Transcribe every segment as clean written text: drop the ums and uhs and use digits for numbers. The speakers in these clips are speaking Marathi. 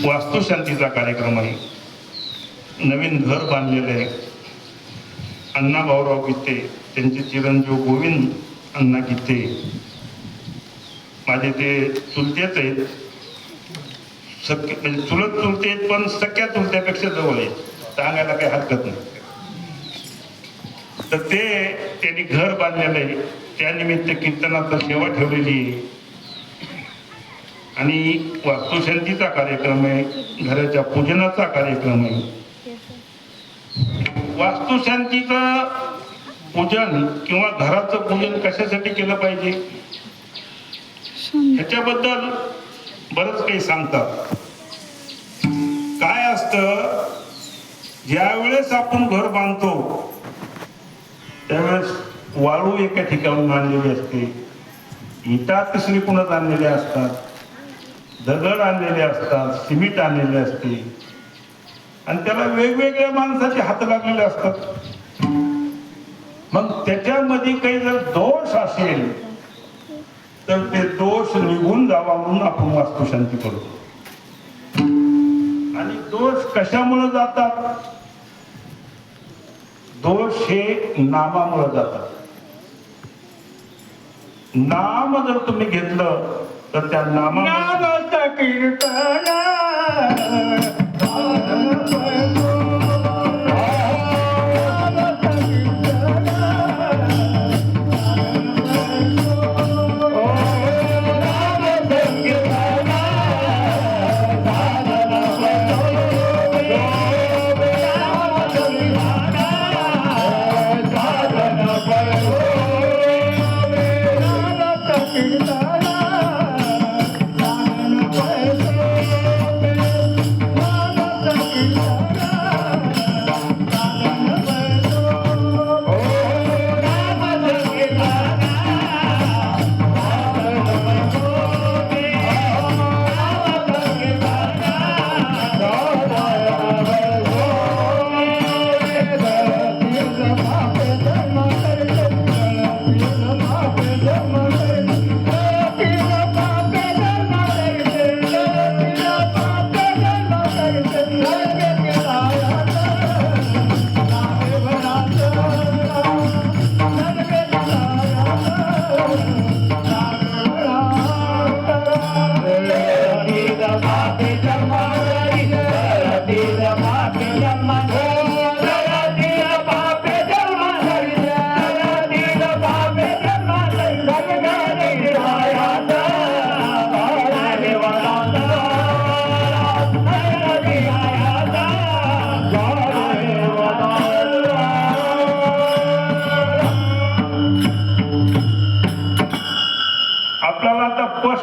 वास्तुशांतीचा कार्यक्रम आहे. नवीन घर बांधलेलं आहे. अण्णा भाऊराव गीते, त्यांचे चिरंजीव गोविंद अण्णा गीते माझे ते चुलतेच आहेत. सख्य म्हणजे चुलत चुलते आहेत, पण सख्या चुलत्यापेक्षा जवळ आहेत, सांगायला काही हरकत नाही. तर ते त्यांनी घर बांधलेलं आहे. त्यानिमित्त कीर्तनाचा सेवा ठेवलेली आहे आणि वास्तुशांतीचा कार्यक्रम आहे, घराच्या पूजनाचा कार्यक्रम आहे. वास्तुशांतीचं पूजन किंवा घराचं पूजन कशासाठी केलं पाहिजे ह्याच्याबद्दल बरंच काही सांगतात. काय असतं, ज्यावेळेस आपण घर बांधतो त्यावेळेस वाळू एका ठिकाणून आणलेली असते, इटा तिसरीकडूनच आणलेल्या असतात, दगड आणलेले असतात, सिमेंट आणलेले असते आणि त्याला वेगवेगळ्या माणसाचे हात लागलेले असतात. मग त्याच्यामध्ये काही जर दोष असेल तर ते दोष निघून जावा म्हणून आपण वास्तुशांती करतो. आणि दोष कशामुळे जातात? दोष हे नामामुळे जातात. नाम जर तुम्ही घेतलं तर त्या नामाचं कीर्तन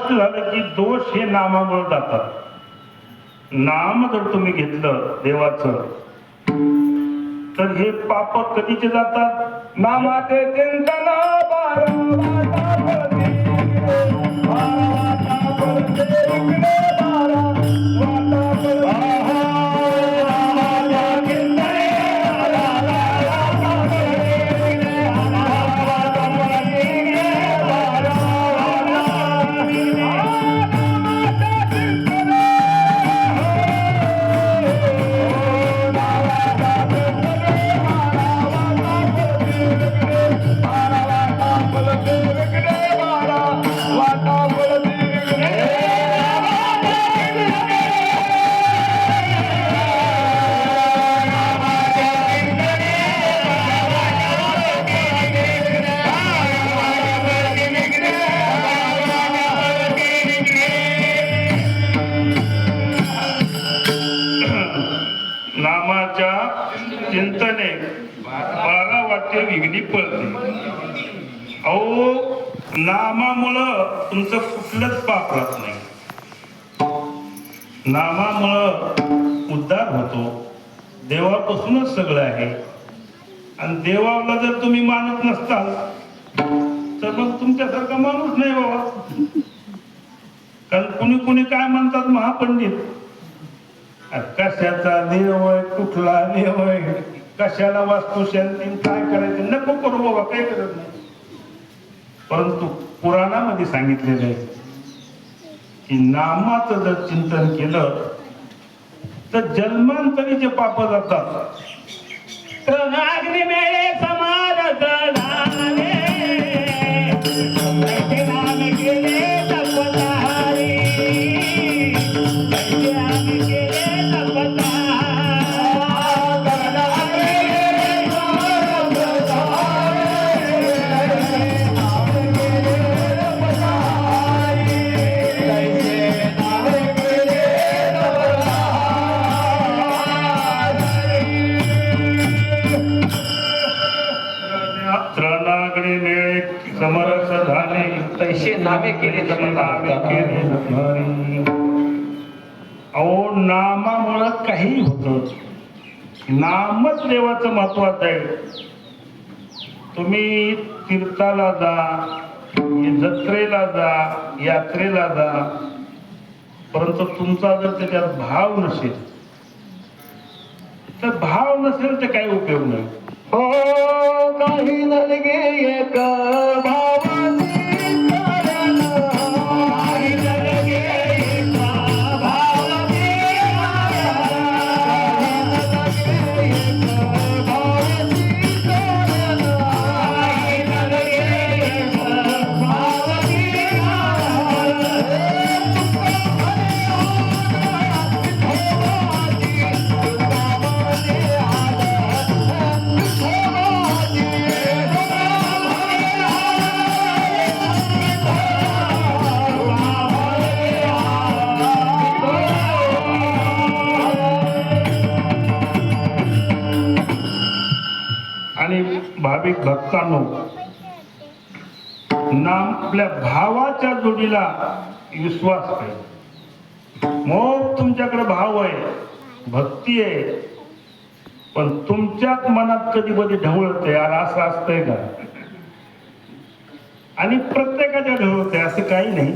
झालं की दोष हे नामामुळे जातात. नाम जर तुम्ही घेतलं देवाचं तर हे पाप कधीचे जातात? नामाचे चिंतन चिंतने 12 वाक्य विघ्नी पडते. अहो, नामामुळं तुमचं कुठलंच पाप राहत नाही. नामामुळं उद्धार होतो. देवापासूनच सगळं आहे. आणि देवाला जर तुम्ही मानत नसताल तर मग तुमच्यासारखा माणूस नाही बाबा. कारण कुणी कुणी काय म्हणतात महापंडित, कशाचा देव आहे, कुठला देव आहे, कशाला वास्तुशांती काय करायचं, नको करू बाबा, काही करत नाही. परंतु पुराणामध्ये सांगितलेलं आहे की नामाचं जर चिंतन केलं तर जन्मांतरीचे पाप जातात. अग्नि मेळे समारत झाले कैसे नाम केले तपतारी कैसे आम्ही केले तपतारी त्रणागडी मेळे समरस झाले तैसे नामे केले नामे केले जपणारी. अहो नामामुळं काही होत. नामच देवाचं महत्वाचं आहे. तुम्ही तीर्थाला जा, जत्रेला जा, यात्रेला जा, परंतु तुमचा जर त्याच्यात भाव नसेल तर भाव नसेल तर काही उपयोग नाही. हो काही नलगे एक भावाची कारण काही नलगे एक भावाची आणि भाविक भक्तांनो, नाम आपल्या भावाच्या जोडीला विश्वास पाहिजे. मग तुमच्याकडे भाव आहे, भक्ती आहे, पण तुमच्याच मनात कधी कधी ढवळते यार असं असतंय का. आणि प्रत्येकाच्या ढवळते असं काही नाही.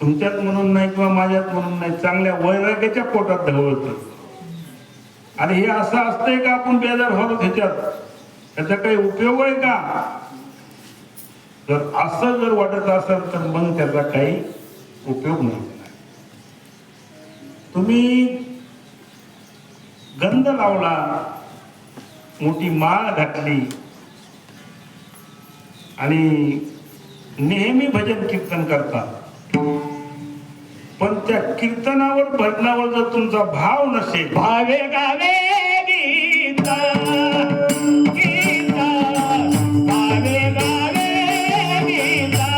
तुमच्यात म्हणून नाही किंवा माझ्यात म्हणून नाही, चांगल्या वैराग्याच्या पोटात ढवळतं. आणि हे असं असतंय का आपण बेजार होतो ह्याच्यात, त्याचा काही उपयोग आहे का. जर असं जर वाटत असेल तर मग त्याचा काही उपयोग नाही. तुम्ही गंध लावला, मोठी माळ घातली आणि नेहमी भजन कीर्तन करता, पण त्या कीर्तनावर भजनावर जर तुमचा भाव नसेल, भावे गावे गीता गीता भावे गावे गीता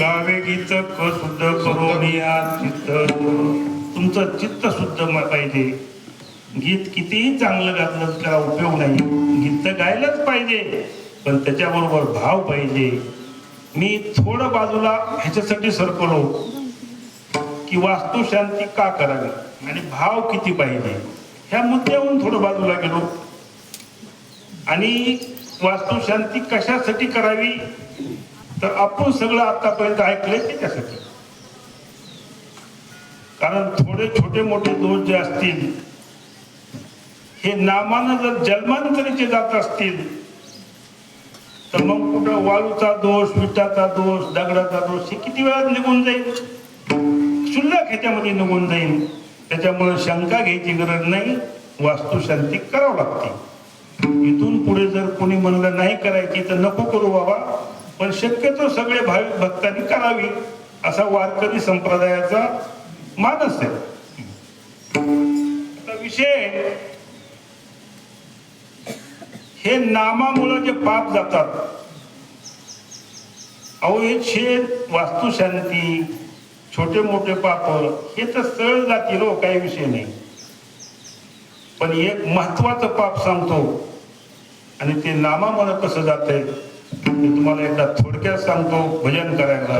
भावे शुद्ध करून या चित्त, तुमचं चित्त शुद्ध पाहिजे. गीत कितीही चांगलं घातलं त्याला उपयोग नाही. गीत तर गायलाच पाहिजे, पण त्याच्याबरोबर भाव पाहिजे. मी थोडं बाजूला ह्याच्यासाठी सरकलो की वास्तुशांती का करावी आणि भाव किती पाहिजे ह्या मुद्द्यावरून थोडं बाजूला गेलो. आणि वास्तुशांती कशासाठी करावी तर आपण सगळं आतापर्यंत ऐकलंय त्याच्यासाठी. कारण थोडे छोटे मोठे दोष जे असतील हे नामानं जर जन्मांतरीचे जात असतील तर मग कुठं वाळूचा दोष, विटाचा दोष, दगडाचा दोष हे किती वेळात निघून जाईल, क्षुल्लक ह्याच्यामध्ये निघून जाईल. त्याच्यामुळे शंका घ्यायची गरज नाही. वास्तुशांती करावं लागते. इथून पुढे जर कोणी म्हणलं नाही करायची तर नको करू बाबा, पण शक्यतो सगळे भाविक भक्तांनी करावी असा वारकरी संप्रदायाचा मानस आहे. आता विषय हे नामामुळे जे पाप जातात, अहो हे छेद, वास्तुशांती, छोटे मोठे पाप हे तर सरळ जातील हो, काही विषय नाही. पण एक महत्वाचं पाप सांगतो आणि ते नामामुळे कसं जातंय ते तुम्हाला एकदा थोडक्यात सांगतो. भजन करायला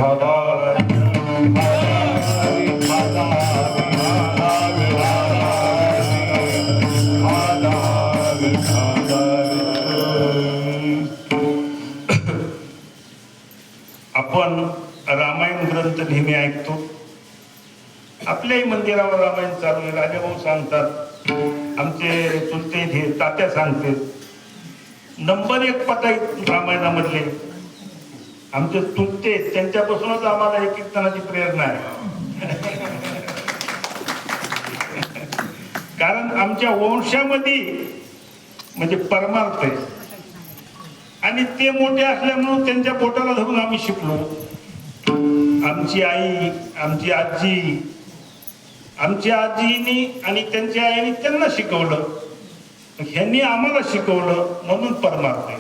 आपण रामायण ग्रंथ नेहमी ऐकतो. आपल्याही मंदिरावर रामायण चालू आहे. राजाभाऊ सांगतात, आमचे चुलते हे तात्या सांगते, नंबर 1 पता रामायणामधले आमचे चुलते, त्यांच्यापासूनच आम्हाला एक कीर्तनाची प्रेरणा आहे. कारण आमच्या वंशामध्ये म्हणजे परमार्थ आहे आणि ते मोठे असल्यामुळे त्यांच्या पोटाला धरून आम्ही शिकलो. आमची आई, आमची आजी, आमच्या आजीनी आणि त्यांच्या आईने त्यांना शिकवलं, ह्यांनी आम्हाला शिकवलं, म्हणून परमार्थ आहे.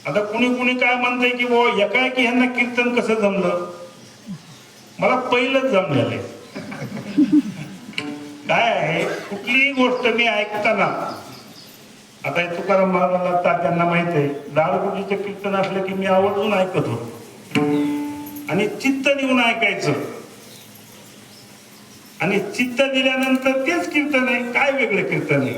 आता कुणी कुणी काय म्हणतंय की बाबा एकाएकी ह्यांना कीर्तन कसं जमलं. मला पहिलंच जमलेलं आहे. काय आहे, कुठलीही गोष्ट मी ऐकताना, आता हे तुकाराम महाराजांना तात्यांना माहित आहे, दाळगुटीचं कीर्तन असलं की मी आवर्जून ऐकत होतो आणि चित्त देऊन ऐकायचं. आणि चित्त दिल्यानंतर तेच कीर्तन आहे, काय वेगळं कीर्तन आहे.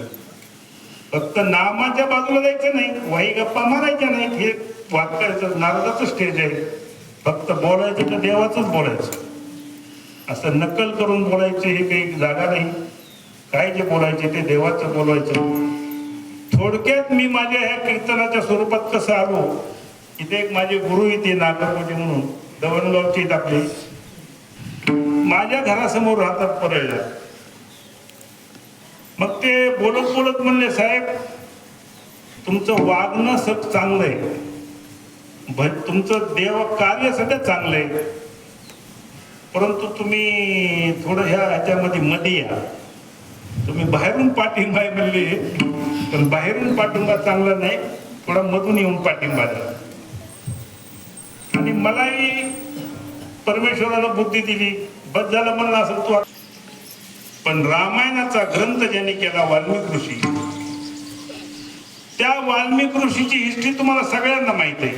फक्त नामाच्या बाजूला जायचं नाही, वाई गप्पा मारायच्या नाहीत. हे वाक्याचं नारदाचं स्टेज आहे. फक्त बोलायचं तर देवाचंच बोलायचं, असं नकल करून बोलायचं हे काही जागा नाही. काय जे बोलायचे ते देवाचं बोलायचं. थोडक्यात मी माझ्या ह्या कीर्तनाच्या स्वरूपात कसं आलो, इथे एक माझे गुरु इथे नागरकोटे म्हणून दवणगावचे आपले, माझ्या घरासमोर राहतात परळला. मग ते बोलत बोलत म्हणले, साहेब तुमचं वागणं सग चांगलं आहे, तुमचं देव कार्य सध्या चांगलं आहे, परंतु तुम्ही थोडं ह्याच्यामध्ये मध्ये या. तुम्ही बाहेरून पाठिंबा आहे म्हणले, पण बाहेरून पाठिंबा चांगला नाही, थोडा मधून येऊन पाठिंबा द्या. आणि मलाही परमेश्वरानं बुद्धी दिली, बस झालं म्हणलं असं तू. पण रामायणाचा ग्रंथ ज्याने केला वाल्मिक ऋषी, त्या वाल्मिक ऋषीची हिस्ट्री तुम्हाला सगळ्यांना माहित आहे.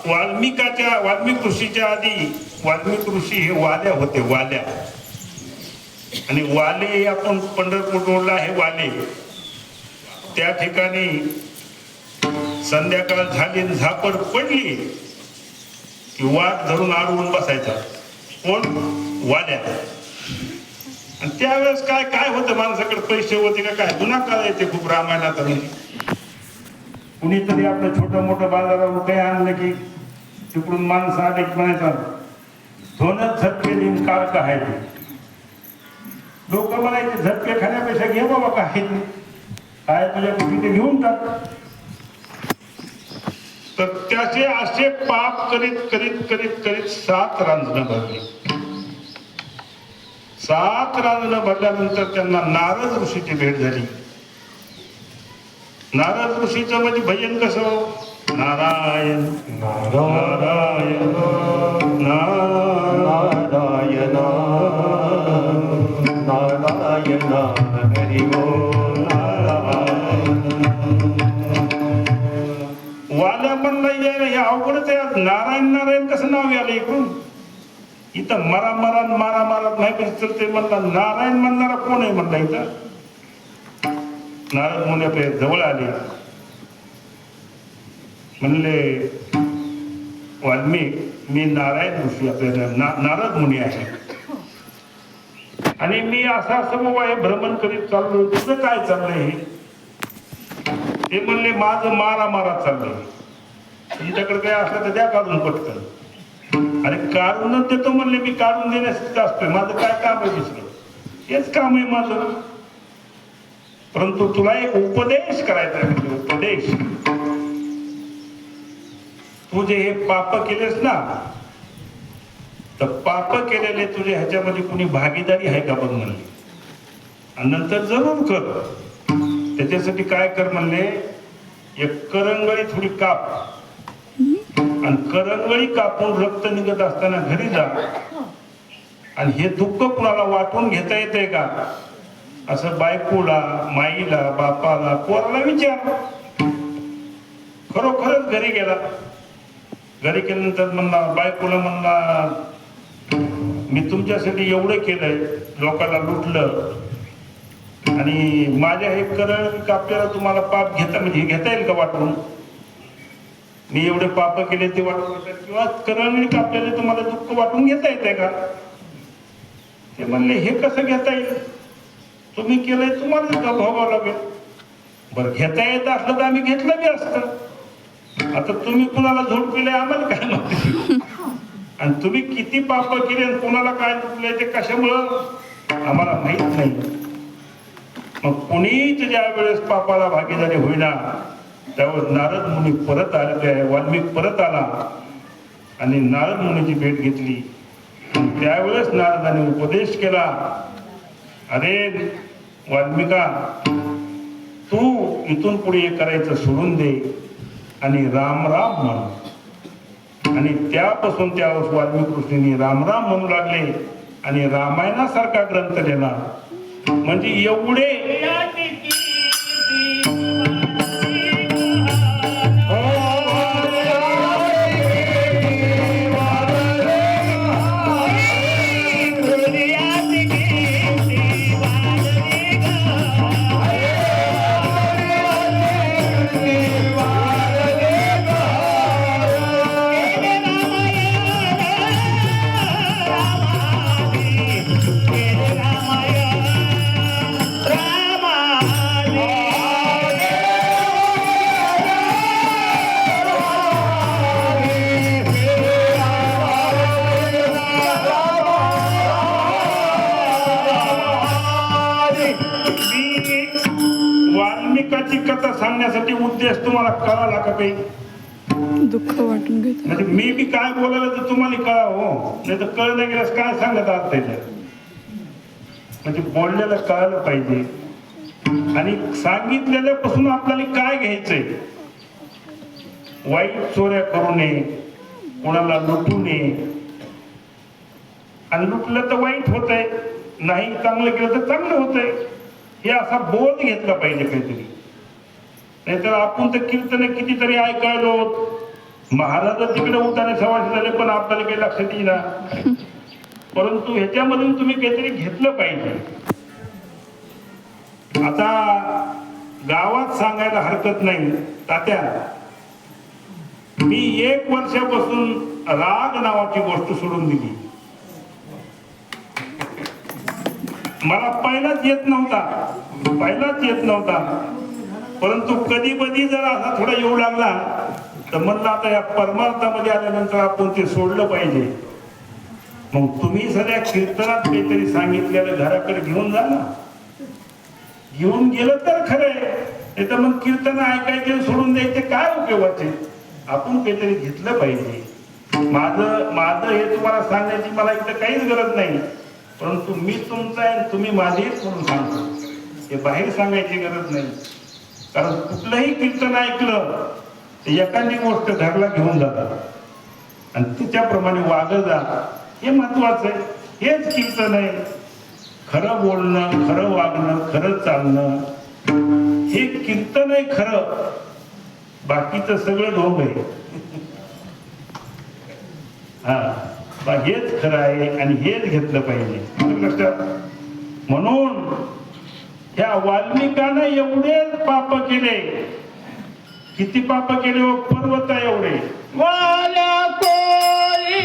वाल्मिक ऋषीच्या आधी वाल्मिक ऋषी हे वाल्या होते, वाल्या. आणि वाले आपण पंढरपूर रोडला आहे वाले, त्या ठिकाणी संध्याकाळ झाली, झापड पडली की वाट धरून आडवून बसायचा. कोण? वाल्या. आणि त्यावेळेस काय काय होतं, माणसाकडे पैसे होते का काय, जुना काळ येते खूप रामायणाचा. म्हणजे कुणीतरी आपलं छोटं मोठं बाजारावर काही आणलं की तिकडून माणसं आले की म्हणायचं, सोनं झटके देऊन काळ का आहे ते. लोक म्हणायचे, झटके खाण्यापेक्षा घे बाबा काय ते, काय तुझ्या कुठे ते घेऊन टाक. तर त्याचे असे पाप करीत करीत करीत करीत 7 रांजणं भरली. 7 रांजणं भरल्यानंतर त्यांना नारद ऋषीची भेट झाली. नारद ऋषीचं म्हणजे भजन कसं, नारायण नारायण नारायण नारायण हरि ओम नारायण. वाल्या म्हणलं हे अवघडच आहे, नारायण नारायण कसं नाव आलं इकडून. इथं मरा मरा मारा मारा नाही पण ते म्हणला नारायण म्हणणारा कोण आहे म्हणला. इथं नारद मुनी आपल्या जवळ आले, म्हणले वाल्मिक मी नारायण ऋषी आपल्या नारद मुनी आहे आणि मी असं असं बाबा हे भ्रमण करीत चाललो, तुझं काय चाललंय. ते म्हणले माझं मारा मारा चाललंय, तुमच्याकडे काय असलं तर द्या काढून पटकन. अरे काढूनच देतो म्हणले, मी काढून देण्यासाठी असतोय, माझं काय काम आहे दुसरं. हेच काम आहे माझं. परंतु तुला एक उपदेश करायचा आहे, म्हणजे उपदेश. तू जे हे पाप केलेस ना, तर पाप केलेले तुझे ह्याच्यामध्ये कुणी भागीदारी आहे का बघ म्हणले. आणि नंतर जरूर कर. त्याच्यासाठी काय कर म्हणले, एक करंगळी थोडी काप आणि करंगळी कापून रक्त निघत असताना घरी जा आणि हे दुःख कुणाला वाटून घेता येतंय का असं बायकोला, माईला, बापाला, पोराला विचार. खरोखरच घरी गेला. घरी गेल्यानंतर म्हणला, बायकोला म्हणला, मी तुमच्यासाठी एवढं केलंय, लोकांना लुटलं आणि माझ्या हे करंगळी कापल्याला तुम्हाला पाप घेता, म्हणजे घेता येईल का वाटून? मी एवढे पाप केले ते वाटून घेतात, किंवा करंगळी कापल्याने तुम्हाला दुःख वाटून घेता येते का? ते म्हणले, हे कसं घेता येईल? तुम्ही केलंय, तुम्हाला का भोगावं लागेल. बरं, घेता येत असलं तर आम्ही घेतलं बी असतं. आता तुम्ही कुणाला झोडपिले आम्हाला काय माहिती, आणि तुम्ही किती पाप केले आणि कुणाला काय लुटले ते कशामुळं आम्हाला माहित नाही. मग कुणीच ज्या वेळेस पापाला भागीदारी होईना त्यावर नारद मुनी परत आलेले आहे. वाल्मिक परत आला आणि नारद मुनीची भेट घेतली. त्यावेळेस नारदाने उपदेश केला, अरे वाल्मिका, तू इथून पुढे हे करायचं सोडून दे आणि राम राम म्हण. आणि त्यापासून त्यावेळेस वाल्मिक ऋषींनी राम राम म्हणू लागले आणि रामायणासारखा ग्रंथ लिहिला. म्हणजे एवढे वाल्मिकाची कथा सांगण्यासाठी उद्देश तुम्हाला कळाला का काही? दुःख वाटून घेत म्हणजे मी बी काय बोलायला तर तुम्हाला कळा हो, नाही तर कळलं गेल्यास काय सांगत आहात त्याच्यात. म्हणजे बोललेलं कळालं पाहिजे आणि सांगितलेल्यापासून आपल्याला काय घ्यायचंय. वाईट चोऱ्या करू नये, कोणाला लुटू नये. आणि लुटलं तर वाईट होतंय, नाही चांगलं केलं तर चांगलं होतंय, हे असा बोध घेतला पाहिजे काहीतरी. नाहीतर आपण तर कीर्तन कितीतरी ऐकायलो, महाराज तिकडे उठाने सवाशी झाले पण आपल्याला काही लक्षात येईना. परंतु ह्याच्यामधून तुम्ही काहीतरी घेतलं पाहिजे. आता गावात सांगायला हरकत नाही, तात्या मी 1 वर्षापासून राग नावाची गोष्ट सोडून दिली. मला पहिलाच येत नव्हता, परंतु कधी कधी जर असा थोडा येऊ लागला तर म्हणलं आता या परमार्थामध्ये आल्यानंतर आपण ते सोडलं पाहिजे. मग तुम्ही सगळ्या कीर्तनात काहीतरी सांगितलेलं घराकडे घेऊन जा ना. घेऊन गेलं तर खरंय, नाही तर मग कीर्तन ऐकायचे सोडून द्यायचे काय उपयोगाचे. आपण काहीतरी घेतलं पाहिजे. माझं हे तुम्हाला सांगण्याची मला इथं काहीच गरज नाही, परंतु मी तुमचा आहे तुम्ही माझेच म्हणून सांगतो. हे बाहेर सांगायची गरज नाही. कारण कुठलंही कीर्तन ऐकलं तर एखादी गोष्ट घरला घेऊन जातात आणि तिच्याप्रमाणे वागत जा, हे महत्वाचं आहे. हेच कीर्तन आहे. खरं बोलणं, खरं वागणं, खरं चालणं हे कीर्तन आहे खरं. बाकीचं सगळं ढोंग आहे. हा, हेच खरं आहे आणि हेच घेतलं पाहिजे लक्षात. म्हणून ह्या वाल्मिकानं एवढे पाप केले. किती पाप केले हो? पर्वत एवढे. वाल्या कोरी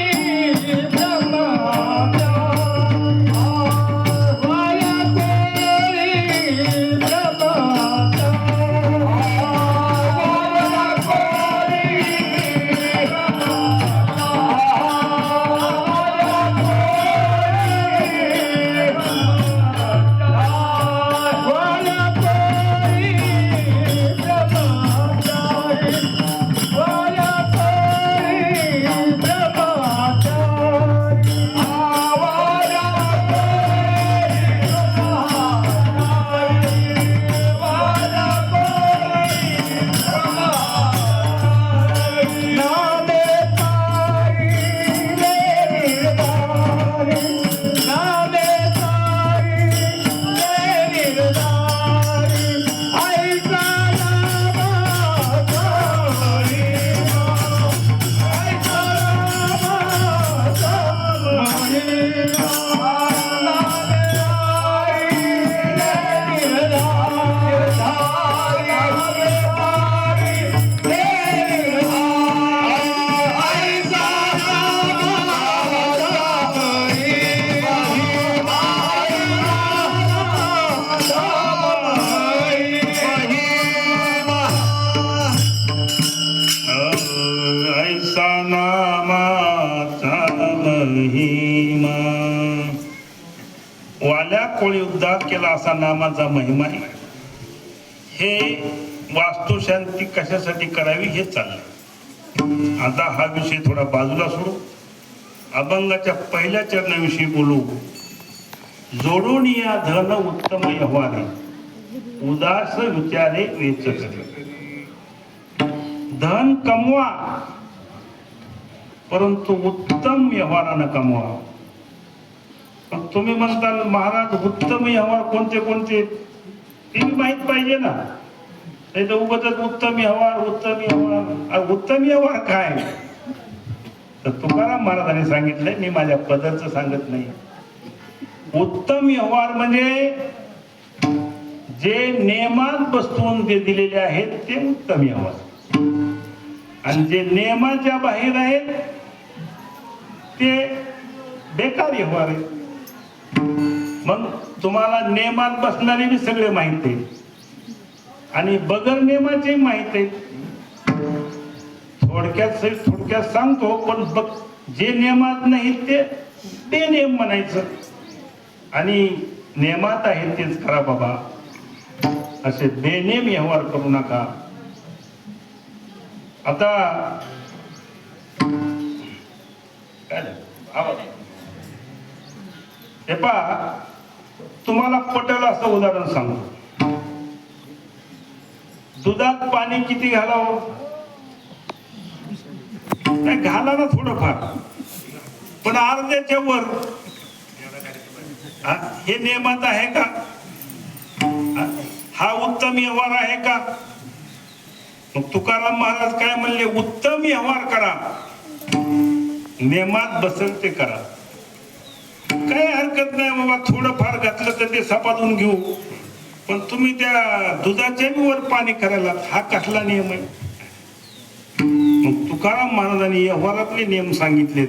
कोळी उद्धार केला असा नामाचा महिमा आहे. हे वास्तुशांती कशासाठी करावी हे चाललंय. आता हा विषय थोडा बाजूला सोडू, अभंगाच्या पहिल्या चरणाविषयी बोलू. जोडून या धन उत्तम यव्हाने, उदास विचारे वेच करे. धन कमवा परंतु उत्तम व्यवहारानं कमवा. पण तुम्ही म्हणताल महाराज उत्तम व्यवहार कोणते कोणते ते माहित पाहिजे ना. नाही तर उगाच उत्तम व्यवहार उत्तम व्यवहार काय. तर तुकाराम महाराजांनी सांगितलंय, मी माझ्या पदरचं सांगत नाही. उत्तम व्यवहार म्हणजे जे नियमात बसवून जे दिलेले आहेत ते उत्तम व्यवहार, आणि जे नियमाच्या बाहेर आहेत ते बेकार व्यवहार आहे. मग तुम्हाला नियमात बसणारे बी सगळे माहित आहे आणि बगर नियमाचे माहित आहे. थोडक्यात सांगतो, पण बघ जे नियमात नाही ते बेनियम म्हणायचं आणि नियमात आहे तेच करा बाबा. असे बेनियम व्यवहार करू नका. आता काय हे पहा, तुम्हाला पटेल असं उदाहरण सांगतो. दुधात पाणी किती घालावं? नाही घाला ना थोडंफार, पण अर्ध्याच्या वर. हे नियमात आहे का? हा उत्तम व्यवहार आहे का? मग तुकाराम महाराज काय म्हणले, उत्तम व्यवहार करा, नियमात बसेल ते करा. काही हरकत नाही बाबा, थोडंफार घातलं तर ते सपादून घेऊ, पण तुम्ही त्या दुधाच्या वर पाणी करायला हा कसला नियम आहे? मग तुकाराम महाराजांनी व्यवहारातले नियम सांगितलेत.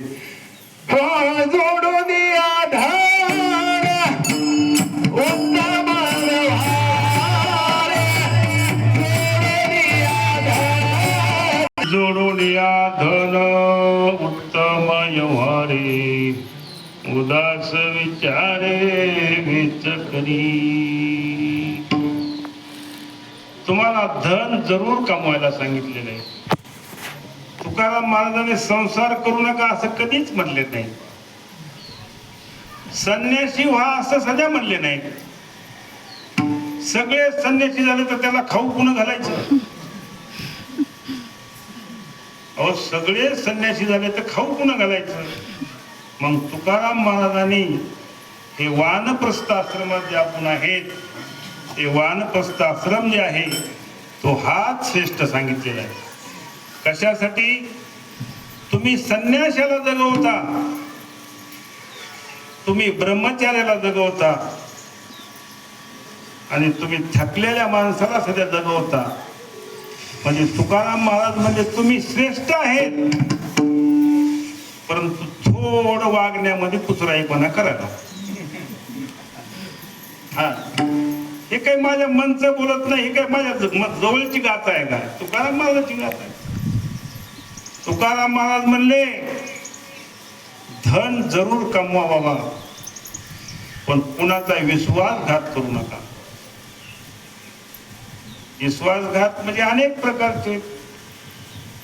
जोडून या धन उत्तम जोडून या धन उत्तम व्यवहारे, उदास विचारे वेच करी. तुम्हाला धन जरूर कमवायला सांगितलेलं आहे. तुकाराम महाराजांनी संसार करू नका असं कधीच म्हणले नाही. संन्यासी व्हा असं सध्या म्हणले नाही. सगळे संन्यासी झाले तर त्याला खाऊ पुन्हा घालायचं. अहो सगळे संन्यासी झाले तर खाऊ पुन्हा घालायचं. मग तुकाराम महाराजांनी हे वानप्रस्थ आश्रमात जे आपण आहेत ते वानप्रस्थ आश्रम जे आहे तो हाच श्रेष्ठ सांगितलेला आहे. कशासाठी? तुम्ही संन्यासाला जगवता, तुम्ही ब्रह्मचार्याला जगवता आणि तुम्ही थकलेल्या माणसाला सध्या जगवता. म्हणजे तुकाराम महाराज म्हणजे तुम्ही श्रेष्ठ आहेत, परंतु थोडं वागण्यामध्ये कुचराईपणा करायला. हा, हे काही माझ्या मनचं बोलत नाही, हे काही माझ्या जवळची गाथा आहे का? तुकाराम महाराजांची गाथा आहे. तुकाराम महाराज म्हणले धन जरूर कमवा बाबा, पण कुणाचा विश्वासघात करू नका. विश्वासघात म्हणजे अनेक प्रकारचे,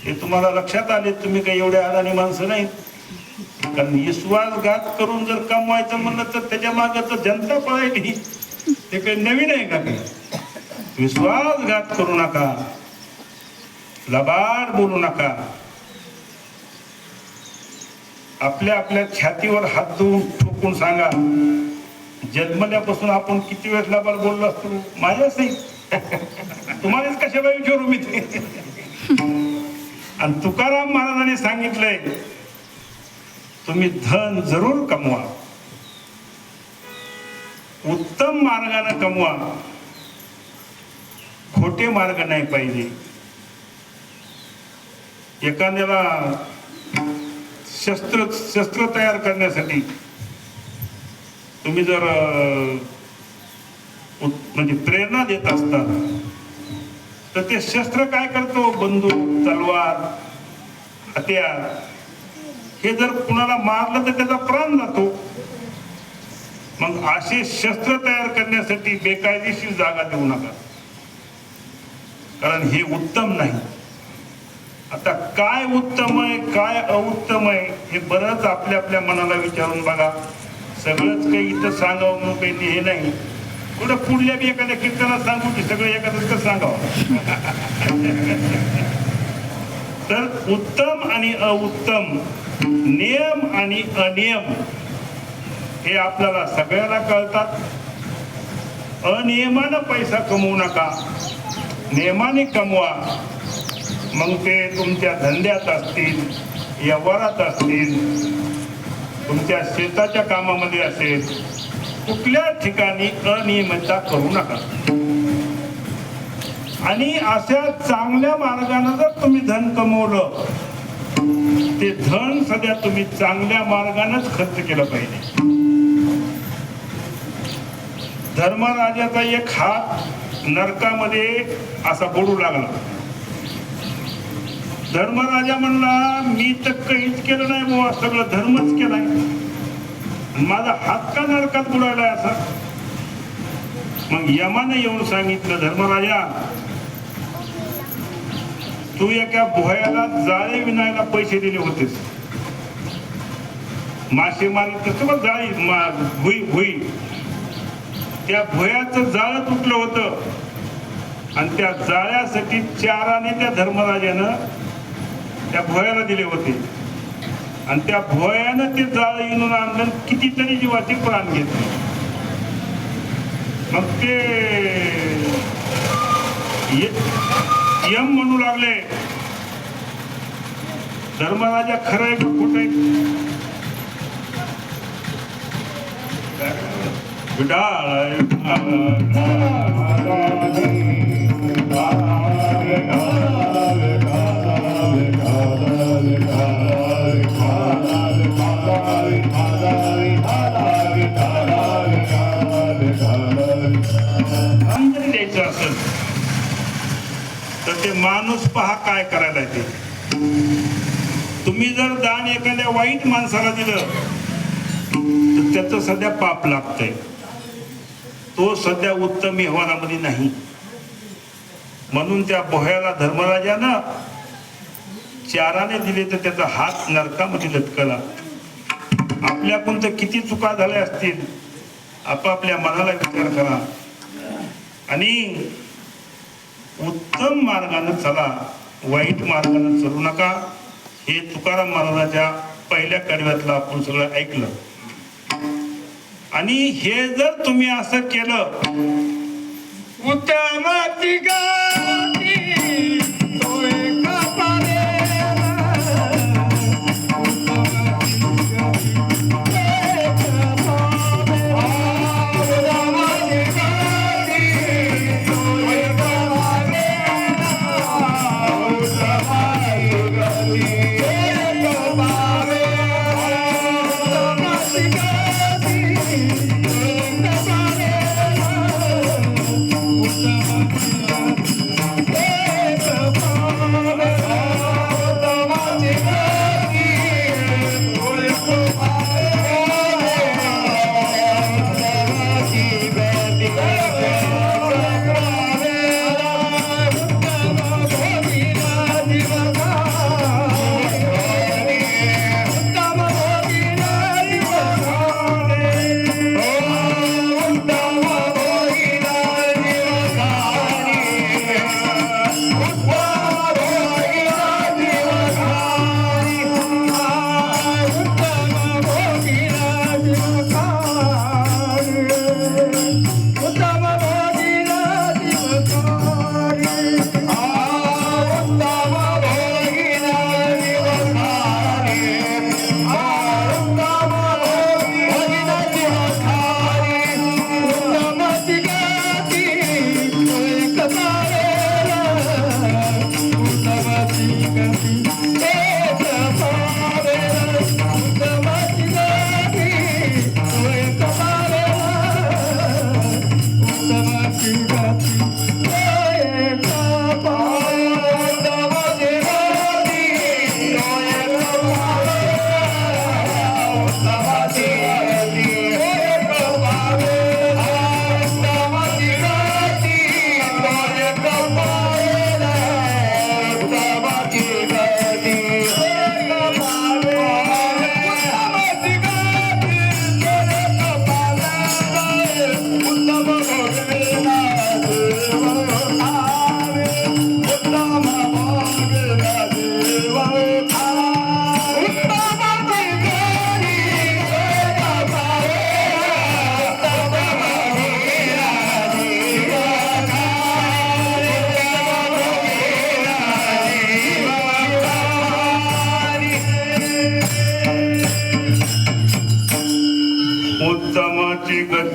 हे तुम्हाला लक्षात आले. तुम्ही काही एवढे अडाणी माणसं नाहीत. कारण विश्वासघात करून जर कमवायचं म्हणलं तर त्याच्या मागे तर जनता पळायली. ते काही नवीन आहे का? काही विश्वासघात करू नका, लबाड बोलू नका. आपल्या आपल्या छातीवर हात देऊन ठोकून सांगा, जन्मल्यापासून आपण किती वेळेस लबाड बोललो असतो? माझ्याच नाही, तुम्हालाच कशाला विचारू मी ते. आणि तुकाराम महाराजांनी सांगितलंय तुम्ही धन जरूर कमवा, उत्तम मार्गाने कमवा, खोटे मार्ग नाही पाहिजे. एखाद्याला शस्त्र तयार करण्यासाठी तुम्ही जर म्हणजे प्रेरणा देत असता तर ते शस्त्र काय करतो? बंदूक, तलवार, हत्यार हे जर कुणाला मारलं तर त्याचा प्राण जातो. मग असे शस्त्र तयार करण्यासाठी बेकायदेशीर जागा देऊ नका, कारण हे उत्तम नाही. आता काय उत्तम आहे काय अउत्तम आहे हे बरंच आपल्या आपल्या मनाला विचारून बघा. सगळंच काही इथं सांगावं म्हणून काही हे नाही. कुठं पुढल्या बी एखाद्या कीर्तनात सांगू की सगळं एखादं सांगावं. तर उत्तम आणि अउत्तम, नियम आणि अनियम हे आपल्याला सगळ्याला कळतात. अनियमानं पैसा कमवू नका, नियमाने कमवा. मग ते तुमच्या धंद्यात असतील, व्यवहारात असतील, तुमच्या शेताच्या कामामध्ये असेल, कुठल्या ठिकाणी अनियमितता करू नका. आणि अशा चांगल्या मार्गाने जर तुम्ही धन कमवलं, ते धन सध्या तुम्ही चांगल्या मार्गानेच खर्च केलं पाहिजे. धर्मराजाचा एक हात नरकामध्ये असा बुडू लागला. धर्मराजा म्हणला, मी तर काहीच केलं नाही बुवा, सगळं धर्मच केलाय, माझा हात का नरकात बुडायलाय असा. मग यमाने येऊन सांगितलं, धर्मराजा तू एका भोयाला जाळे विणायला पैसे दिले होतेस. मासेमारी कसं जाळी भुई त्या भोयाचं जाळं तुटलं होतं आणि त्या जाळ्यासाठी चाराने त्या धर्मराजानं त्या भोयाला दिले होते आणि त्या भोयानं ते जाळं येऊन आणलं, कितीतरी जीवाचे प्राण घेतले. मग ते यम म्हणू लागले, धर्मराजा खरं आहे का खोटं आहे? द्यायचं असेल तर ते माणूस पहा काय करायला ते. तुम्ही जर दान एखाद्या वाईट माणसाला दिलं तर त्याचं सध्या पाप लागतंय, तो सध्या उत्तम व्यवहारामध्ये नाही. म्हणून त्या भोयाला धर्मराजानं चाराने दिले तर त्याचा हात नरकामध्ये लटकला. आपल्याकडून तर किती चुका झाल्या असतील, आपापल्या मनाला विचार करा आणि उत्तम मार्गाने चला, वाईट मार्गाने चलू नका. हे तुकाराम महाराजांच्या पहिल्या कडव्यातलं आपण सगळं ऐकलं. आणि हे जर तुम्ही असं केलं, उत्तमाची गाती तो एका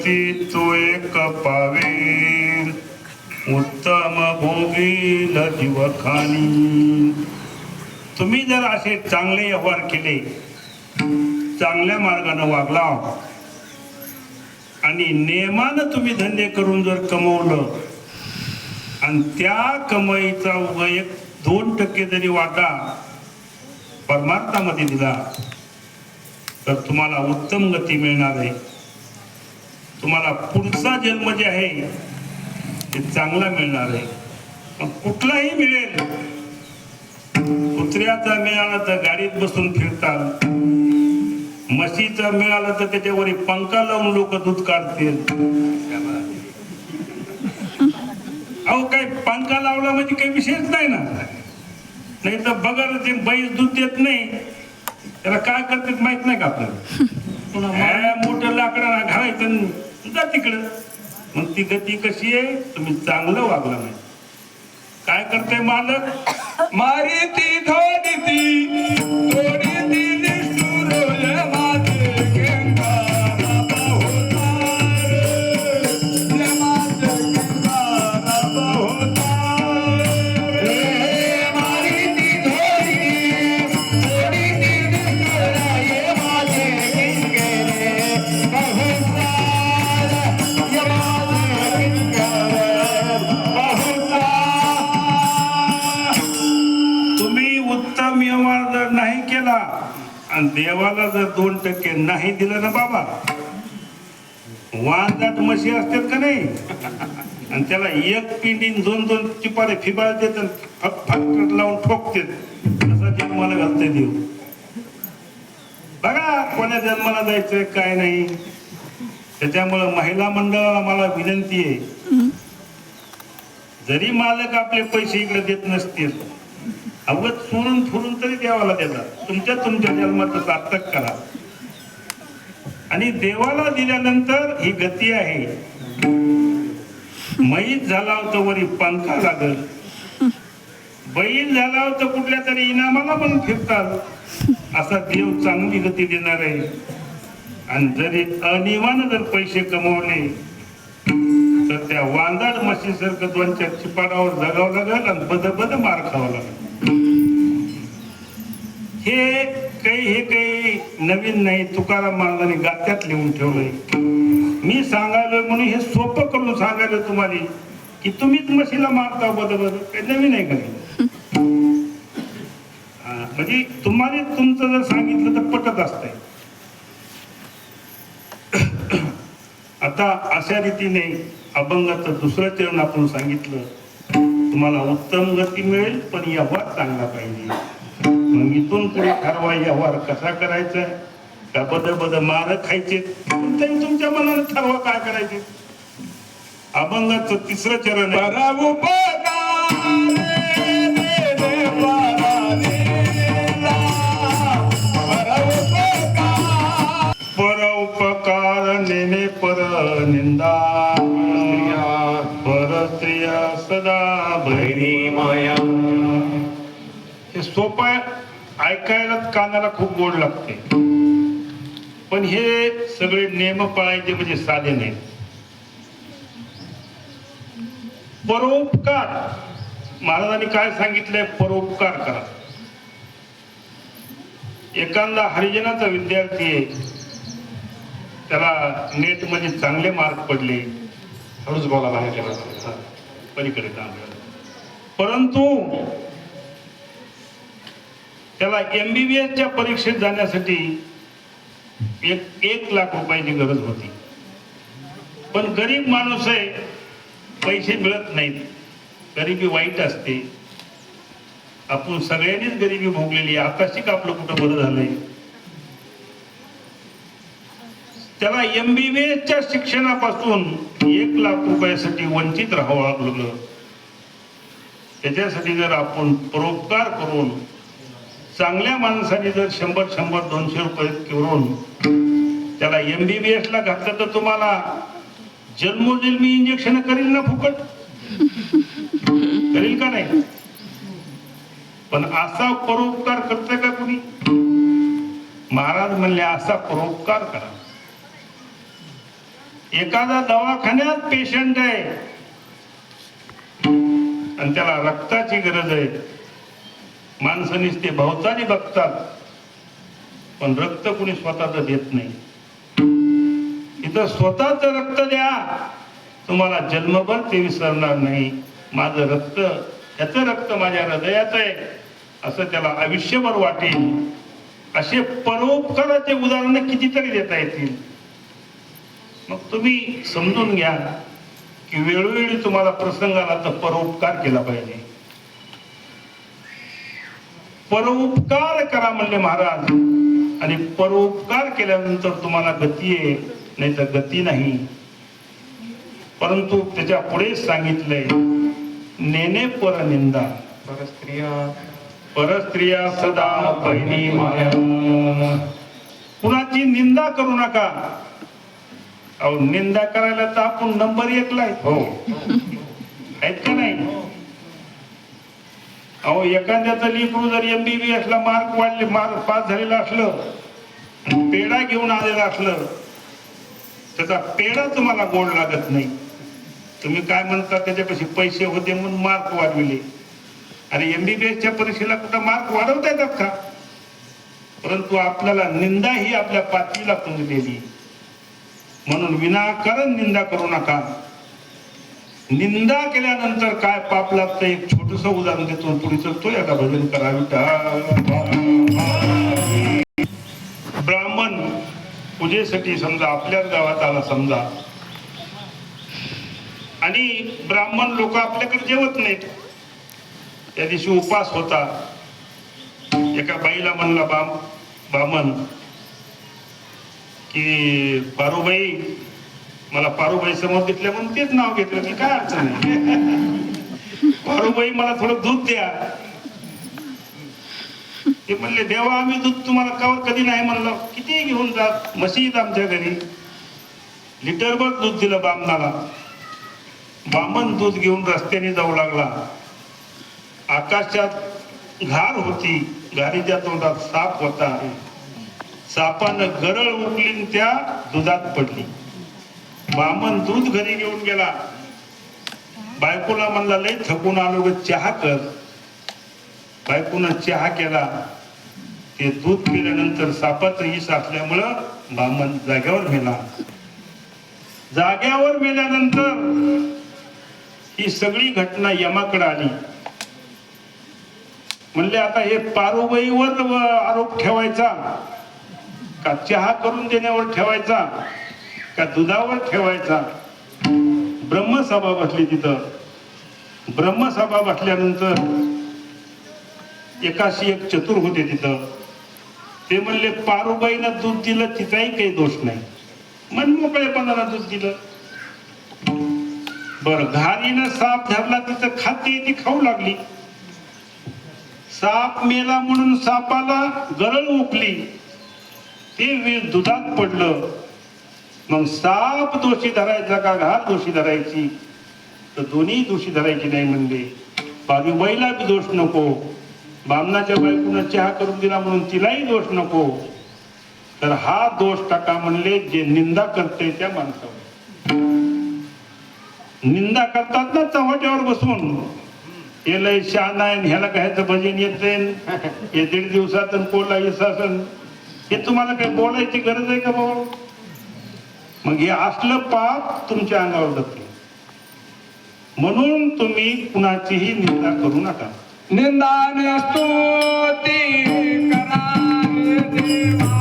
गती तो एक पावे उत्तम भोगील जीवखानी. तुम्ही जर असे चांगले व्यवहार केले, चांगल्या मार्गाने वागला आणि नियमानं तुम्ही धंदे करून जर कमवलं आणि त्या कमाईचा उगा 1-2% जरी वाटा परमार्थामध्ये दिला तर तुम्हाला उत्तम गती मिळणार आहे. तुम्हाला पुढचा जन्म जे आहे ते चांगला मिळणार आहे. मग कुठलाही मिळेल, कुत्र्याचा मिळाला तर गाडीत बसून फिरतात, म्हशीचा मिळाला तर त्याच्यावर पंखा लावून लोक दूध काढतील. अहो काही पंखा लावला म्हणजे काही विशेष नाही ना. नाही तर बगर ते बैल दूध देत नाही, त्याला काय करतात माहित नाही का आपल्याला. मोठं लाकडाला घालायचं जा तिकडं. मग ती गती कशी आहे, तुम्ही चांगलं वागला नाही. काय करते मालक, मारी ती थोडी ती निष्ठुर माझे गंगारा बहुतार, माझे गंगारा बहुतार. मारी ती थोडी ती निष्ठुर माझे गंगारे बहुतार, माझे गंगारे बहुतार. तुम्ही उत्तम व्यवहार जर नाही केला आणि देवाला जर 2% नाही दिलं ना बाबा, वांजाट म्हशी असतात का नाही, आणि त्याला एक पिंडी 2-2 चिपारे फिबाळ देतात, फटकट लावून ठोकते, तसा जन्माला घालते देव. बघा कोण्या जन्माला जायचंय काय नाही. त्याच्यामुळं महिला मंडळाला मला विनंती आहे, जरी मालक आपले पैसे इकडे देत नसतील, अवघत चोरून फुरून तरी देवाला देतात. तुमच्या जन्माचं सार्थक करा. आणि देवाला दिल्यानंतर ही गती आहे. मैत झाला होता वरी पंखा लागल, बैल झाला होता कुठल्या तरी इनामाला पण फिरतात. असा देव चांगली गती देणार आहे. आणि जरी अनिवानं जर पैसे कमवले तर त्या वांदाड म्हशीसारखं 2-4 चिपाडावर जगावं लागेल आणि बद मार खावा लागेल. हे काही नवीन नाही, तुकाराम महाराजांनी गात्यात लिहून ठेवलंय. मी सांगायलोय म्हणून हे सोपं करून सांगायलोय तुम्हाला की तुम्हीच म्हशीला मारता बद काही नवीन आहे का. म्हणजे तुम्हाला तुमचं जर सांगितलं तर पटत असतंय. आता अशा रीतीने अभंगाचं दुसरं चरण आपण सांगितलं. तुम्हाला उत्तम गती मिळेल पण व्यवहार चांगला पाहिजे. मग इथून पुढे ठरवा व्यवहार कसा करायचा, का बद मार खायचे, तुमच्या मनाने ठरवा काय करायचे. अभंगाचं तिसरं चरण आहे. परोपकार नेने पर निंदा, परस्त्रिया सदा बहिणी माया. हे सोपं आहे, ऐकायला कानाला खूप गोड लागते, पण हे सगळे नियम पाळायचे म्हणजे साधे नाही. परोपकार महाराजांनी काय सांगितलंय, परोपकार करा. एखादा हरिजनाचा विद्यार्थी आहे, त्याला नेट मध्ये चांगले मार्क पडले, हळूच बोला बाहेर पलीकडे चांगलं, परंतु त्याला MBBS च्या परीक्षेत जाण्यासाठी 1 लाख रुपयाची गरज होती. पण गरीब माणूस आहे, पैसे मिळत नाहीत. गरिबी वाईट असते. आपण सगळ्यांनीच गरिबी भोगलेली. आताशी का आपलं कुठं बरं झालंय. त्याला MBBS च्या शिक्षणापासून 1 लाख रुपयासाठी वंचित राहावं लागलं. त्याच्यासाठी जर आपण परोपकार करून चांगल्या माणसाने जर 100-200 रुपये करून त्याला MBBS ला घातलं तर तुम्हाला जन्मोजन्मी इंजेक्शन करील ना फुकट, करील का नाही. पण असा परोपकार करतोय का कुणी. महाराज म्हणले असा परोपकार करा. एखादा दवाखान्यात पेशंट आहे आणि त्याला रक्ताची गरज आहे, माणसं नुसते भोवताली बघतात पण रक्त कुणी स्वतःच देत नाही. इथं स्वतःच रक्त द्या, तुम्हाला जन्मभर ते विसरणार नाही. माझं रक्त, त्याचं रक्त माझ्या हृदयात आहे असं त्याला आयुष्यभर वाटेल. असे परोपकाराचे उदाहरण कितीतरी देता येतील. मग तुम्ही समजून घ्या की वेळोवेळी तुम्हाला प्रसंग आला तर परोपकार केला पाहिजे. परोपकार करा म्हणले महाराज, आणि परोपकार केल्यानंतर तुम्हाला गती आहे, नाही तर गती नाही. परंतु त्याच्या पुढे सांगितलंय, नेने परनिंदा परस्त्रिया सदा बहिणी माया. कुणाची निंदा करू नका. अहो निंदा करायला तर आपण नंबर 1 ला आहेत. हो आहेत का नाही? अहो एखाद्याचं लेकरू जर MBBS ला मार्क पास झालेलं असलं, पेढा घेऊन आलेलं असलं, त्याचा पेढा तुम्हाला गोड लागत नाही. तुम्ही काय म्हणता, त्याच्यापाशी पैसे होते म्हणून मार्क वाढविले. अरे MBBSच्या परीक्षेला कुठं मार्क वाढवता येतात का? परंतु आपल्याला निंदा ही आपल्या पातळीला पुंजलेली. म्हणून विनाकारण निंदा करू नका. निंदा केल्यानंतर काय पाप लागतं, एक छोटस उदाहरण देतो, पुढे चलतो. याला भजन करावी. ब्राह्मण पूजेसाठी समजा आपल्याच गावात आला समजा, आणि ब्राह्मण लोक आपल्याकडे जेवत नाहीत. त्या दिवशी उपास होता. एका बाईला म्हणला ब्राह्मण की पारुबाई, मला पारुबाई समोर घेतल्या म्हणून तेच नाव घेतलं, की काय अडचण नाही. पारुबाई मला थोडं दूध द्या. ते म्हणले, देवा आम्ही दूध तुम्हाला कधी नाही म्हणलं. किती घेऊन जात, म्हशी आमच्या घरी. लिटरभर दूध दिलं ब्राह्मणाला. ब्राह्मण दूध घेऊन रस्त्याने जाऊ लागला. आकाशात घार होती, घारीच्या तोंडात साप होता. सापानं गरळ उकली, त्या दुधात पडली. ब्राह्मण दूध घरी घेऊन गेला. बायकोला म्हणला, लय थकून आलो ग, चहा कर. बायकोनं चहा केला. ते दूध पिल्यानंतर सापाचं विष असल्यामुळं ब्राह्मण जाग्यावर मेला. जाग्यावर मेल्यानंतर ही सगळी घटना यमाकडे आली. म्हणले, आता हे पारुबाईवर आरोप ठेवायचा का चहा करून देण्यावर ठेवायचा का दुधावर ठेवायचा? ब्रह्मसभा बसली तिथं. ब्रह्मसभा बसल्यानंतर एकाशी एक चतुर होते तिथं. ते म्हणले, पारुबाईनं दूध दिलं, तिचाही काही दोष नाही, मनमोकळेपणानं दूध दिलं. बर, घारीनं साप धरला, तिथं खाते, ती खाऊ लागली. साप मेला म्हणून सापाला गरळ उकली, ते दुधात पडलं. मग साप दोषी धरायचा का घार दोषी धरायची? तर दोन्ही दोषी धरायची नाही म्हणले. पारुबाईला बी दोष नको, बामणाच्या बायकोनं चहा करून दिला म्हणून तिलाही दोष नको. तर हा दोष टाका म्हणले जे निंदा करते त्या माणसावर. निंदा करतात ना चव्हाट्यावर बसून, हे लय शहाणा आहे, ह्याला कायचं भजन येते, हे 1.5 दिवसात कोला येसासन, हे तुम्हाला काही बोलायची गरज आहे का बाबा? मग हे असलं पाप तुमच्या अंगावर जाते. म्हणून तुम्ही कुणाचीही निंदा करू नका. निंदाने स्तुती करावे देवा.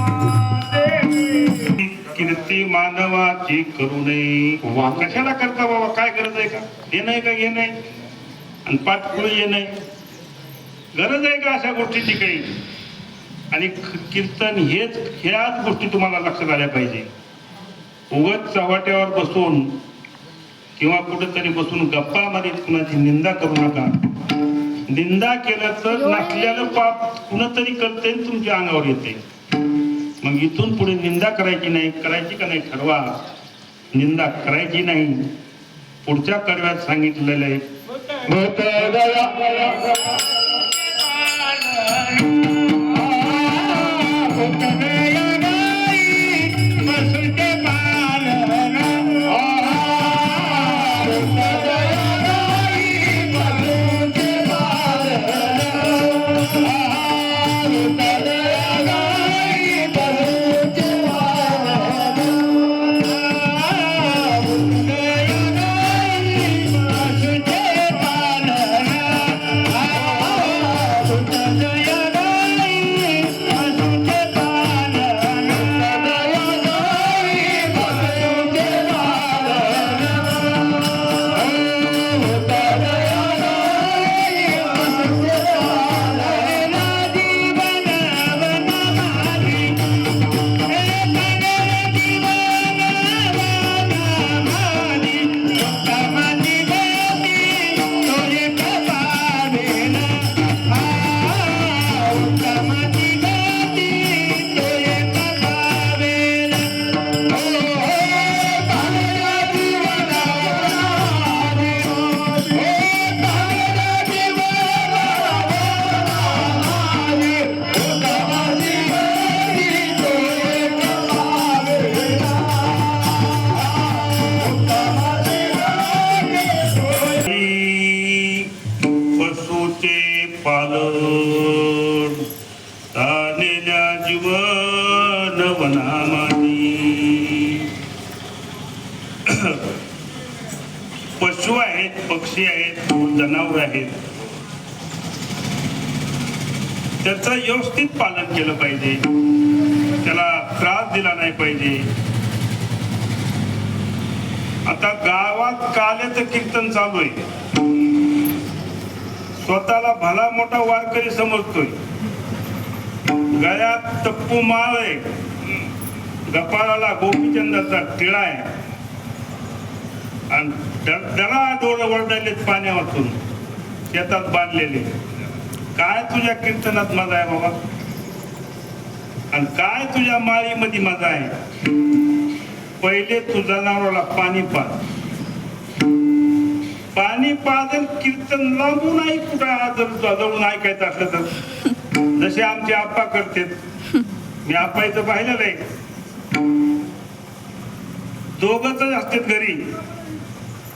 कीर्ती मानवाची करू नये. कशाला करता बाबा? काय गरज आहे का? हे नाही का घे नाही, आणि पाठपुढे ये नाही, गरज आहे का अशा गोष्टीची काही? आणि कीर्तन ह्याच गोष्टी तुम्हाला लक्षात आल्या पाहिजे. उगाच चव्हाट्यावर बसून किंवा कुठेतरी बसून गप्पा मारीत कुणाची निंदा करू नका. निंदा केलं तर नसलेलं पाप कुणतरी करते, तुमच्या अंगावर येते. मग इथून पुढे निंदा करायची नाही. करायची का नाही ठरवा. निंदा करायची नाही. पुढच्या कडव्यात सांगितलेलं आहे, पशुचे पालन तानेल्या जीवन वनामानी. पशु आहेत, पक्षी आहेत, जनावर आहेत, त्याचं व्यवस्थित पालन केलं पाहिजे, त्याला त्रास दिला नाही पाहिजे. आता गावात काल्याचं कीर्तन चालू आहे, स्वतःला भला मोठा वारकरी समजतोय, गळ्यात टप्पू माळ आहे, गपाळाला गोपीचंदाचा टिळा आहे आणि त्याला डोळे वरडायलेत पाण्यावरतून शेतात बांधलेले. काय तुझ्या कीर्तनात मजा आहे बाबा, आणि काय तुझ्या माळीमध्ये मजा आहे. पहिले तू जनावराला पाणी पाज, पाणी पाजन कीर्तन लांबून ऐक. कुठं जर जवळून ऐकायचं असलं तर जसे आमचे आप्पा करतात, मी आप्पायचं पाहिलेलं आहे. दोघच असतात घरी,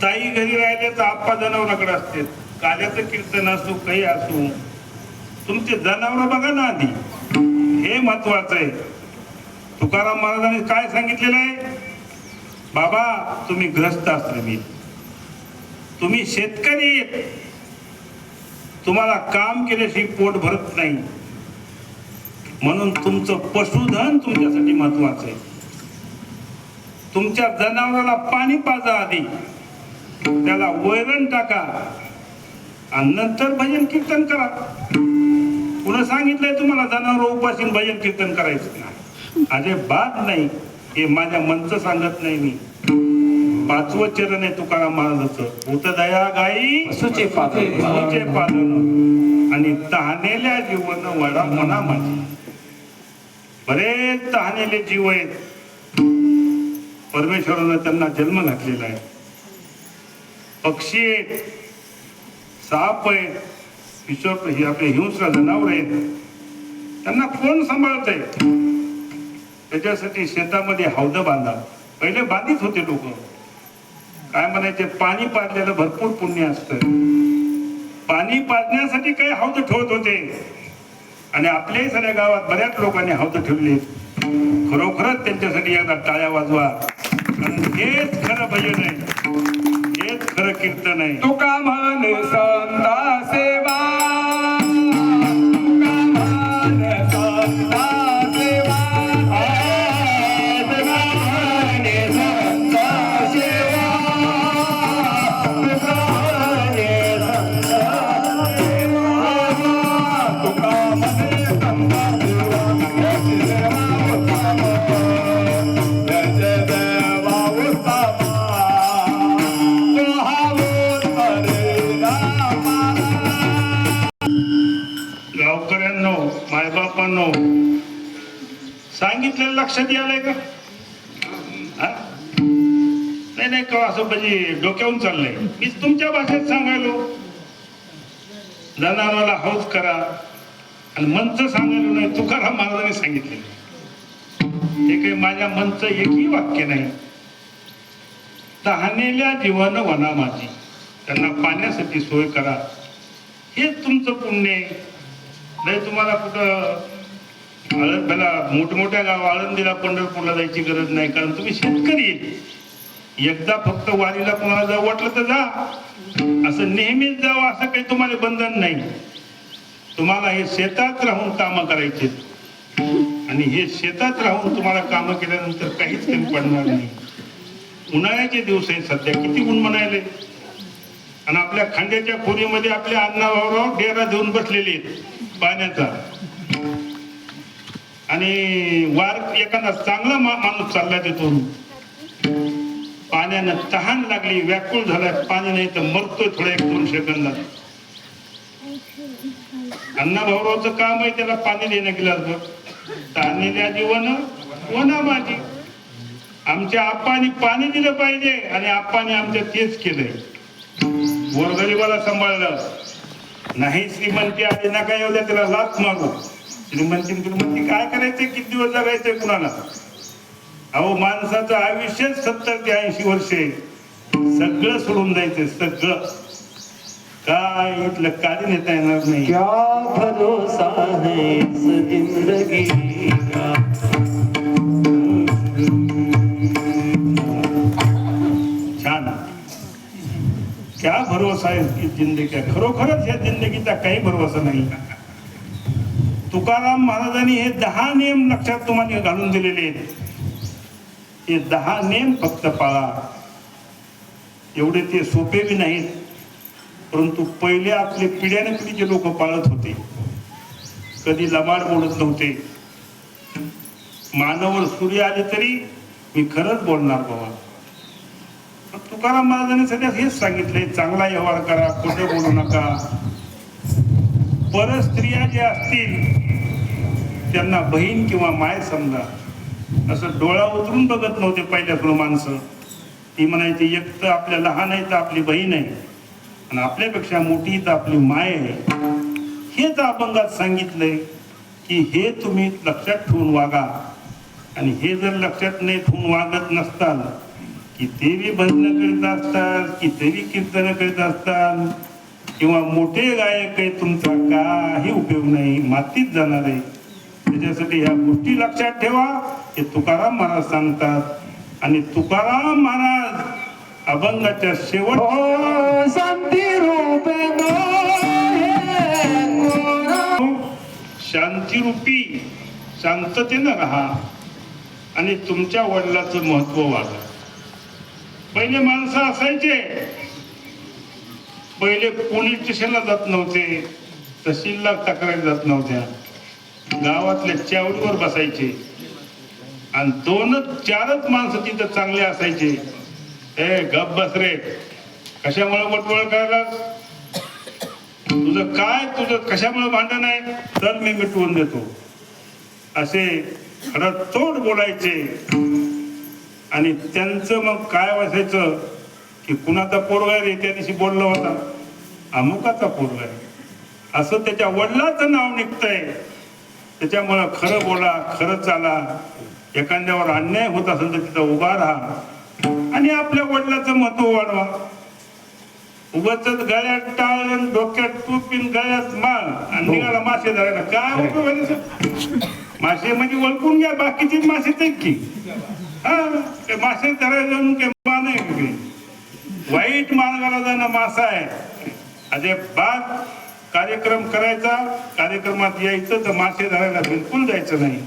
ताई घरी राहिले तर आप्पा जनावराकडे असतात. काल्याचं कीर्तन असो काही असो, तुमचे जनावर बघा ना आधी, हे महत्वाचं आहे. तुकाराम महाराजांनी काय सांगितलेलं आहे, बाबा तुम्ही ग्रस्त आश्रमी, तुम्ही शेतकरी, तुम्हाला काम केल्याशिवाय पोट भरत नाही, म्हणून तुमचं पशुधन तुमच्यासाठी महत्वाचं आहे. तुमच्या जनावराला पाणी पाजा आधी, त्याला वैरण टाका आणि नंतर भजन कीर्तन करा. पुन्हा सांगितलंय तुम्हाला जनावर उपाशी भजन कीर्तन करायचं नाही, अजिबात नाही. हे माझ्या मनचं सांगत नाही मी. 5वं चरण आहे तुकाराम महाराजाचं, होत दया गाई पशुचे पालन, पशुचे पालन आणि तहानेल्या जीवन वडा मना माझी. बरेच तहानेले जीव आहेत, परमेश्वरानं त्यांना जन्म घातलेला आहे. पक्षी आहेत, साप आहेत, ईश्वर आपले हिंस्र जनावर आहेत, त्यांना कोण सांभाळत आहे. त्याच्यासाठी शेतामध्ये हौद बांधा. पहिले बांधित होते लोक, काय म्हणायचे, पाणी पाजलेलं भरपूर पुण्य असतं. पाणी पाजण्यासाठी काही हौद ठेवत होते, आणि आपल्याही सगळ्या गावात बऱ्याच लोकांनी हौद ठेवले. खरोखरच त्यांच्यासाठी एकदा टाळ्या वाजवा, कारण हेच खरं भजन आहे, हेच खरं कीर्तन आहे. तुका म्हणे संता सेवा, तुका म्हणे संता सेवा, तुका म्हणे संता सेवा, तुका म्हणे संता सेवा, तुका म्हणे संता गावकऱ्यांनो, मायबापांनो, सांगितलेलं लक्षात यायलंय का? नाही नाही का असं म्हणजे डोक्यावरून चाललंय. मीच तुमच्या भाषेत सांगायलो, जनावराला हौस करा, आणि मनचं सांगायलो नाही, तुकाराम महाराजांनी सांगितलेलं. हे काही माझ्या मनचं एकही वाक्य नाही. तहानेल्या जीवन वना माझी, त्यांना पाण्यासाठी सोय करा, हेच तुमचं पुण्य आहे. नाही तुम्हाला कुठं आळंदीला, मोठमोठ्या गाव आळंदीला, पंढरपूरला जायची गरज नाही, कारण तुम्ही शेतकरी आहे. एकदा फक्त वारीला कोणाला जाऊ वाटलं तर जा, असं नेहमीच जावं असं काही तुम्हाला बंधन नाही. तुम्हाला हे शेतात राहून कामं करायचे आणि हे शेतात राहून तुम्हाला कामं केल्यानंतर काहीच कमी पडणार नाही. उन्हाळ्याचे दिवस आहेत सध्या, किती ऊन म्हणायले, आणि आपल्या खांद्याच्या खोलीमध्ये आपल्या अण्णाभाऊराव डेरा देऊन बसलेले आहेत पाण्याचा. आणि वार एखादा चांगला माणूस चालला तिथून, पाण्यानं तहान लागली, व्याकुळ झालाय, पाणी नाही तर मरतोय थोड्या 1-2 सेकंदात. अण्णाभाऊरावचं काम आहे त्याला पाणी देणं गिलासभर. ताणलेल्या जीवन वना माझी. आमच्या आप्पानी पाणी दिलं पाहिजे आणि आप्पाने आमच्या तेच केलंय. गोरगरिबाला सांभाळलं नाही. श्रीमंती आली नका येऊ द्या त्याला लाच मागू. श्रीमंती काय करायचंय, किती दिवस जगायचंय कुणाला? अहो माणसाचं आयुष्य 70 ते 80 वर्षे. सगळं सोडून जायचंय, सगळं. काय इथलं काढी नेता येणार नाही. क्या भरोसा है इस जिंदगी का. छान. क्या भरोसा है इस जिंदगी का. खरोखरच या जिंदगीचा काही भरोसा नाही. तुकाराम महाराजांनी हे 10 नियम लक्षात तुम्हाला घालून दिलेले आहेत. हे 10 नियम फक्त पाळा. एवढे ते सोपे बी नाहीत, परंतु पहिले आपले पिढ्याने पिढीचे लोक पाळत होते. कधी लबाड बोलत नव्हते. मानवावर सूर्य आले तरी मी खरंच बोलणार बाबा. तुकाराम महाराजांनी सध्या हेच सांगितलंय, चांगला व्यवहार करा, खोटं बोलू नका. परस्त्रिया जे असतील त्यांना बहीण किंवा माय समजा. असं डोळा उतरून बघत नव्हते पहिल्याकडून माणसं. ती म्हणायची एक तर आपल्या लहान आहे तर आपली बहीण आहे, आणि आपल्यापेक्षा मोठी तर आपली माय आहे. हेच अभंगात सांगितलंय की हे तुम्ही लक्षात ठेवून वागा. आणि हे जर लक्षात नाही ठेवून वागत नसताल, कितीही भजन करीत असतात, कितीही कीर्तन करीत असतात, किंवा मोठे गायक आहे, तुमचा काही उपयोग नाही, मातीत जाणार आहे. त्याच्यासाठी ह्या गोष्टी लक्षात ठेवा. हे तुकाराम महाराज सांगतात. आणि तुकाराम महाराज अभंगाच्या शेवट शांती रूपे शांतिरूपी शांततेनं राहा आणि तुमच्या वडिलाचं महत्व वागा. पहिले माणसं असायचे, पहिले पोलीस स्टेशनला जात नव्हते, तहसीलला तक्रारी जात नव्हत्या, गावातल्या चावडीवर बसायचे आणि 2-4च माणसं तिथं चांगले असायचे. ए गप बस रे, कशामुळे वटवळ करायला, तुझं काय, तुझं कशामुळे भांडण आहे, तर मी मिटवून देतो, असे खडतोड बोलायचे. आणि त्यांचं मग काय वाचायचं की कुणाचा पोरगा रे, त्या दिवशी बोलला होता अमुकाचा पोरगा आहे, असं त्याच्या वडिलाचं नाव निघतंय. त्याच्यामुळं खरं बोला, खरं चाला. एखाद्यावर अन्याय होत असेल तर तिथं उभा राहा आणि आपल्या वडिलाचं महत्व वाढवा. उगाच गळ्यात टाळ, डोक्यात टोपीन, गळ्यात माळ आणि निघाला मासे धरायला, काय उपयोग आहे? मासे म्हणजे ओळखून घ्या, बाकीचे मासेच आहेत की. हा, मासे धरायला जाऊन मान आहे, वाईट मार्गाला जाणं मासा आहे. अजय बात कार्यक्रम करायचा, कार्यक्रमात यायचं तर मासे धरायला बिलकुल जायचं नाही.